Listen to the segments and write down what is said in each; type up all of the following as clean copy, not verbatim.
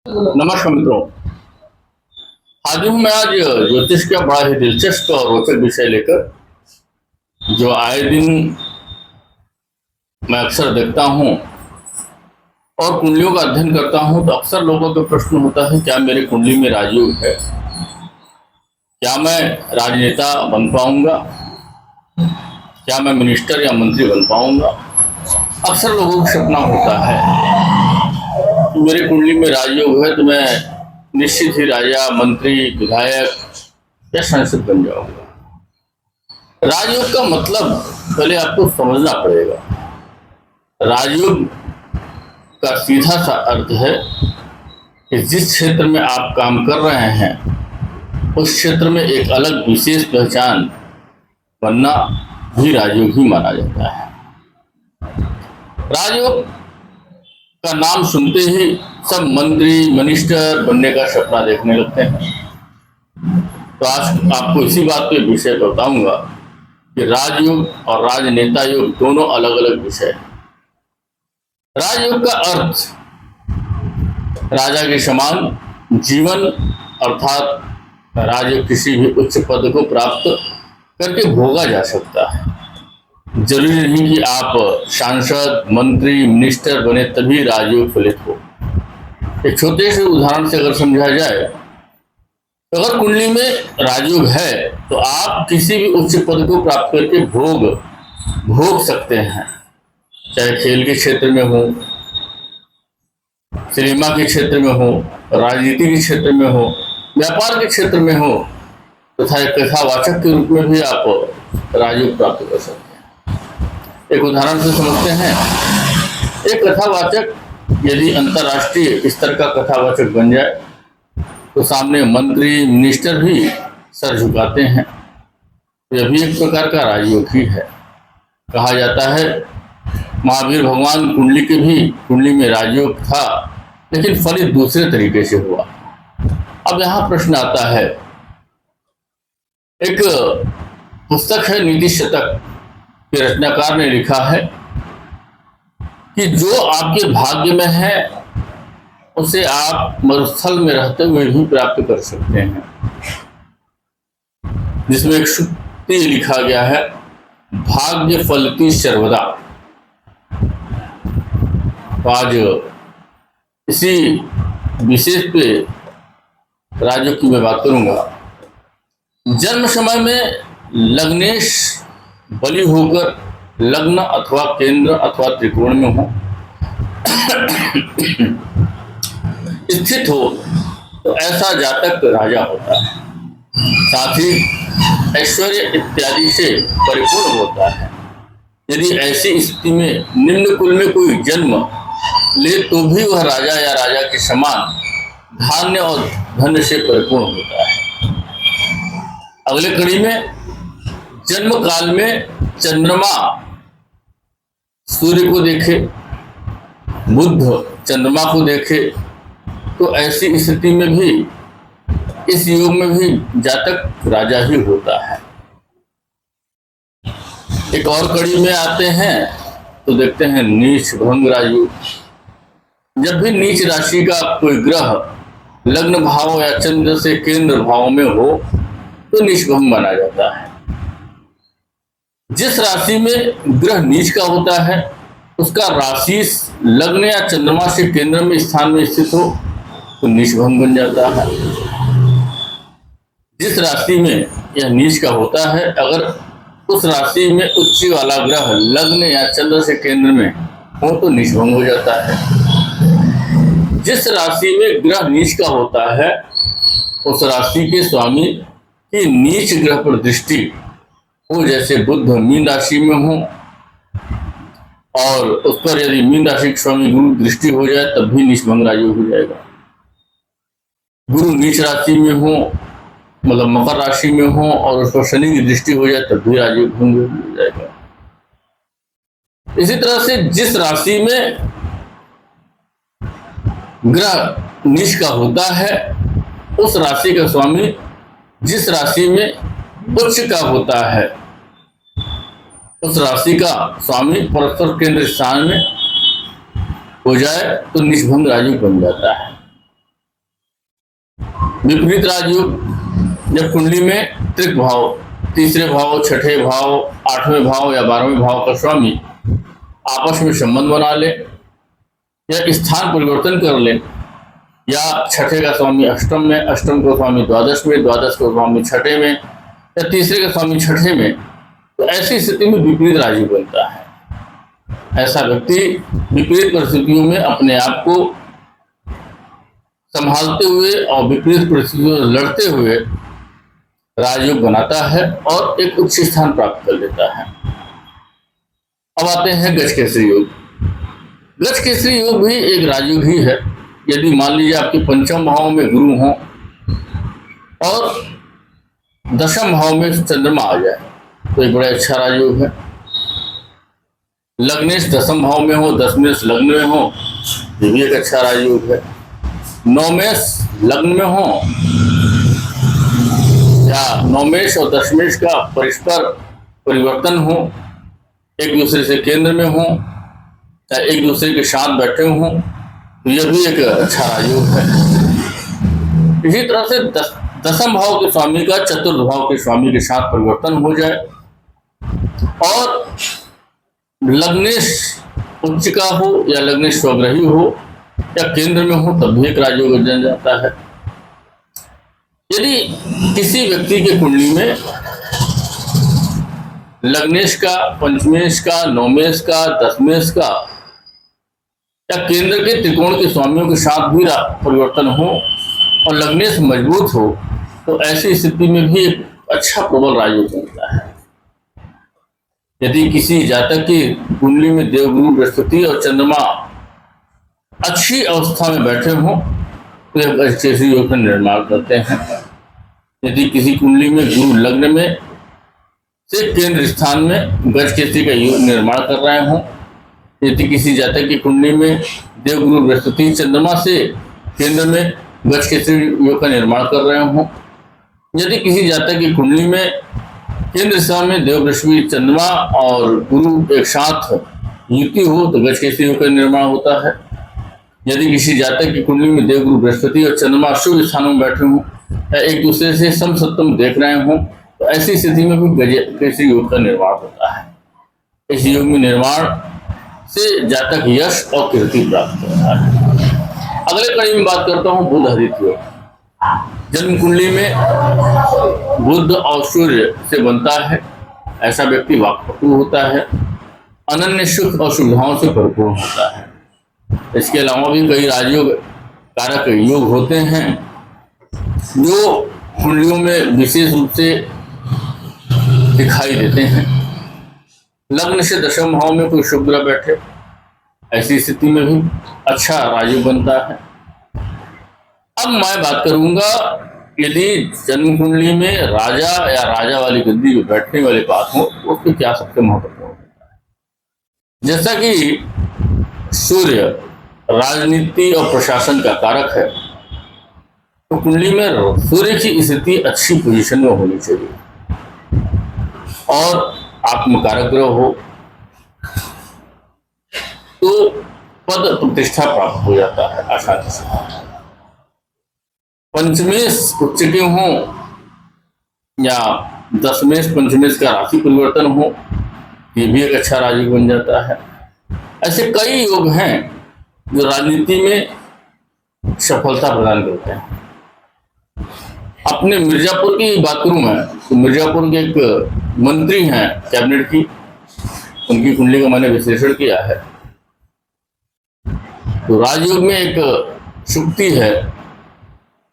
नमस्कार मित्रों। हाजिर हूँ मैं आज ज्योतिष का बड़ा ही दिलचस्प और रोचक विषय लेकर, जो आए दिन मैं अक्सर देखता हूँ और कुंडलियों का अध्ययन करता हूँ, तो अक्सर लोगों का प्रश्न होता है, क्या मेरी कुंडली में राजयोग है? क्या मैं राजनेता बन पाऊंगा? क्या मैं मिनिस्टर या मंत्री बन पाऊंगा? अक्सर लोगों का सपना होता है कि मेरी कुंडली में राजयोग है तो मैं निश्चित ही राजा, मंत्री, विधायक या सांसद बन जाऊंगा। राजयोग का मतलब पहले आपको समझना पड़ेगा। राजयोग का सीधा सा अर्थ है कि जिस क्षेत्र में आप काम कर रहे हैं उस क्षेत्र में एक अलग विशेष पहचान बनना भी राजयोग ही माना जाता है। राजयोग का नाम सुनते ही सब मंत्री, मिनिस्टर बनने का सपना देखने लगते हैं। तो आज आपको इसी बात पे विषय बताऊंगा कि राजयोग और राजनेता योग दोनों अलग अलग विषय हैं। राजयोग का अर्थ राजा के समान जीवन, अर्थात राजयोग किसी भी उच्च पद को प्राप्त करके भोगा जा सकता है। जरूरी नहीं कि आप सांसद, मंत्री, मिनिस्टर बने तभी राजयोग फलित हो। एक छोटे से उदाहरण से अगर समझा जाए, अगर कुंडली में राजयोग है तो आप किसी भी उच्च पद को प्राप्त करके भोग सकते हैं, चाहे खेल के क्षेत्र में हो, सिनेमा के क्षेत्र में हो, राजनीति के क्षेत्र में हो, व्यापार के क्षेत्र में हो, तथा एक कथावाचक के रूप में भी आप राजयोग प्राप्त कर सकते हैं। एक उदाहरण से समझते हैं। एक कथावाचक यदि अंतर्राष्ट्रीय स्तर का कथावाचक बन जाए तो सामने मंत्री, मिनिस्टर भी सर झुकाते हैं। तो यह भी एक प्रकार का राजयोग ही है। कहा जाता है महावीर भगवान कुंडली में राजयोग था, लेकिन फलित दूसरे तरीके से हुआ। अब यहाँ प्रश्न आता है, एक पुस्तक है नीति शतक के रचनाकार ने लिखा है कि जो आपके भाग्य में है उसे आप मरुस्थल में रहते हुए भी प्राप्त कर सकते हैं, जिसमें एक सूक्ति लिखा गया है, भाग्य फलती सर्वदा। तो आज इसी विशेष पे राजयोग की मैं बात करूंगा। जन्म समय में लग्नेश बलि होकर लग्न अथवा केंद्र अथवा त्रिकोण में हो स्थित हो तो ऐसा जातक राजा होता है, साथ ही ऐश्वर्य इत्यादि से परिपूर्ण होता है। यदि ऐसी स्थिति में निम्न कुल में कोई जन्म ले तो भी वह राजा या राजा के समान धान्य और धन से परिपूर्ण होता है। अगले कड़ी में जन्म काल में चंद्रमा सूर्य को देखे, बुध चंद्रमा को देखे, तो ऐसी स्थिति में भी इस योग में भी जातक राजा ही होता है। एक और कड़ी में आते हैं तो देखते हैं नीच भंग राजयोग। जब भी नीच राशि का कोई ग्रह लग्न भाव या चंद्र से केंद्र भाव में हो तो नीच भंग माना जाता है। जिस राशि में ग्रह नीच का होता है उसका राशि लग्न या चंद्रमा से केंद्र में स्थान में स्थित हो तो नीच भंग बन जाता है। जिस राशि में यह नीच का होता है, अगर उस राशि में उच्च वाला ग्रह लग्न या चंद्र से केंद्र में हो तो नीच भंग हो जाता है। जिस राशि में ग्रह नीच का होता है उस राशि के स्वामी की नीच ग्रह पर दृष्टि हो, जैसे बुध मीन राशि में हो और उस पर यदि मीन राशि के स्वामी गुरु दृष्टि हो जाए तब भी नीच भंग राजयोग हो जाएगा। गुरु नीच राशि में हो, मतलब मकर राशि में हो और उस पर शनि की दृष्टि हो जाए तब भी राजयोग भंग हो जाएगा। इसी तरह से जिस राशि में ग्रह नीच का होता है उस राशि का स्वामी जिस राशि में उच्च का होता है उस राशि का स्वामी परस्पर केंद्र स्थान में हो जाए तो नीच भंग राजयोग बन जाता है। विपरीत राजयोग जब कुंडली में त्रिक भाव, तीसरे भाव, छठे भाव, आठवें भाव या 12वें भाव का स्वामी आपस में संबंध बना ले या स्थान परिवर्तन कर ले, या छठे का स्वामी अष्टम में, अष्टम का स्वामी द्वादश में, द्वादश का स्वामी छठे में या तीसरे का स्वामी छठे में, तो ऐसी स्थिति में विपरीत राजयोग बनता है। ऐसा व्यक्ति विपरीत परिस्थितियों में अपने आप को संभालते हुए और विपरीत परिस्थितियों से लड़ते हुए राजयोग बनाता है और एक उच्च स्थान प्राप्त कर लेता है। अब आते हैं गजकेसरी योग। गजकेसरी योग भी एक राजयोग ही है। यदि मान लीजिए आपके पंचम भाव में गुरु हो और दशम भाव में चंद्रमा आ जाए तो एक बड़ा अच्छा राजयोग है। लग्नेश दशम भाव में हो, दशमेश लग्न में हो, ये भी एक अच्छा राजयोग है। नौमेश लग्न में हो या नौमेश और दशमेश का परस्पर परिवर्तन हो, एक दूसरे से केंद्र में हो या एक दूसरे के साथ बैठे हों, तो यह भी एक अच्छा राजयोग है। इसी तरह से दशम भाव के स्वामी का चतुर्थ भाव के स्वामी के साथ परिवर्तन हो जाए और लग्नेश उच्च का हो या लग्नेश स्वग्रही हो या केंद्र में हो, तब भी एक राजयोग बन जाता है। यदि किसी व्यक्ति के कुंडली में लग्नेश का, पंचमेश का, नौमेश का, दशमेश का या केंद्र के त्रिकोण के स्वामियों के साथ भी परिवर्तन हो और लग्नेश मजबूत हो, तो ऐसी स्थिति में भी एक अच्छा प्रबल राजयोग बनता है। यदि किसी जातक की कुंडली में देवगुरु बृहस्पति और चंद्रमा अच्छी अवस्था में बैठे हों तो यह गजकेसरी योग का निर्माण करते हैं। यदि किसी कुंडली में गुरु लग्न में से केंद्र स्थान में गजकेसरी का योग निर्माण कर रहे हों, यदि किसी जातक की कुंडली में देवगुरु बृहस्पति चंद्रमा से केंद्र में गजकेसरी योग का निर्माण कर रहे हों, यदि किसी जातक की कुंडली में केंद्र स्थान में देव बृहस्पति चंद्रमा और गुरु एक साथ युति हो तो गजकेसरी योग का निर्माण होता है। यदि किसी जातक की कुंडली में देवगुरु बृहस्पति और चंद्रमा शुभ स्थानों में बैठे हों या एक दूसरे से समसप्तम देख रहे हों, तो ऐसी स्थिति में भी गजकेसरी योग का निर्माण होता है। इस योग में निर्माण से जातक यश और कीर्ति प्राप्त होता है। अगले कड़ी में बात करता हूँ बुध हरित योग। जन्म कुंडली में बुध और सूर्य से बनता है। ऐसा व्यक्ति वाक्पटु होता है, अनन्य सुख और सुविधाओं से भरपूर होता है। इसके अलावा भी कई राजयोग कारक योग होते हैं जो कुंडलियों में विशेष रूप से दिखाई देते हैं। लग्न से दशम भाव में कोई शुभ ग्रह बैठे, ऐसी स्थिति में भी अच्छा राजयोग बनता है। अब मैं बात करूंगा यदि जन्म कुंडली में राजा या राजा वाली गद्दी में बैठने वाले बात हो तो उसमें क्या सबसे महत्वपूर्ण होता है। जैसा कि सूर्य राजनीति और प्रशासन का कारक है, तो कुंडली में सूर्य की स्थिति अच्छी पोजीशन में होनी चाहिए और आत्मकारक ग्रह हो तो पद प्रतिष्ठा प्राप्त हो जाता है आसानी से। पंचमेश उच्च के हों या दशमेश पंचमेश का राशि परिवर्तन हो, ये भी एक अच्छा राजयोग बन जाता है। ऐसे कई योग हैं जो राजनीति में सफलता प्रदान करते हैं। अपने मिर्जापुर की बात करूं मैं तो मिर्जापुर के एक मंत्री हैं कैबिनेट की, उनकी कुंडली का मैंने विश्लेषण किया है। तो राजयोग में एक शुक्ति है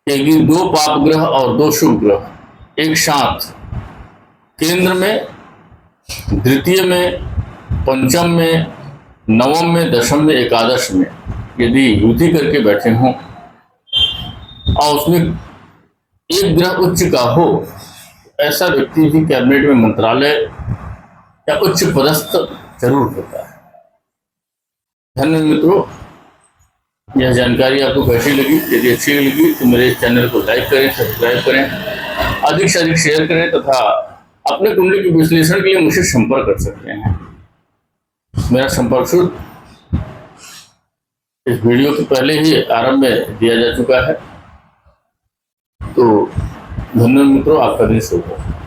कि 2 पाप ग्रह और 2 शुभ ग्रह एक साथ केंद्र में, द्वितीय में, पंचम में, नवम में, दशम में, एकादश में यदि युति करके बैठे हों और उसमें एक ग्रह उच्च का हो, ऐसा व्यक्ति भी कैबिनेट में मंत्रालय या उच्च पदस्थ जरूर होता है। धन्यवाद मित्रों, यह जानकारी आपको कैसी लगी? यदि अच्छी लगी तो मेरे इस चैनल को लाइक करें, सब्सक्राइब करें, अधिक से अधिक शेयर करें तथा अपने कुंडली के विश्लेषण के लिए मुझसे संपर्क कर सकते हैं। मेरा संपर्क सूत्र इस वीडियो के पहले ही आरंभ में दिया जा चुका है। तो धन्यवाद मित्रों, आपका दिन शुभ हो।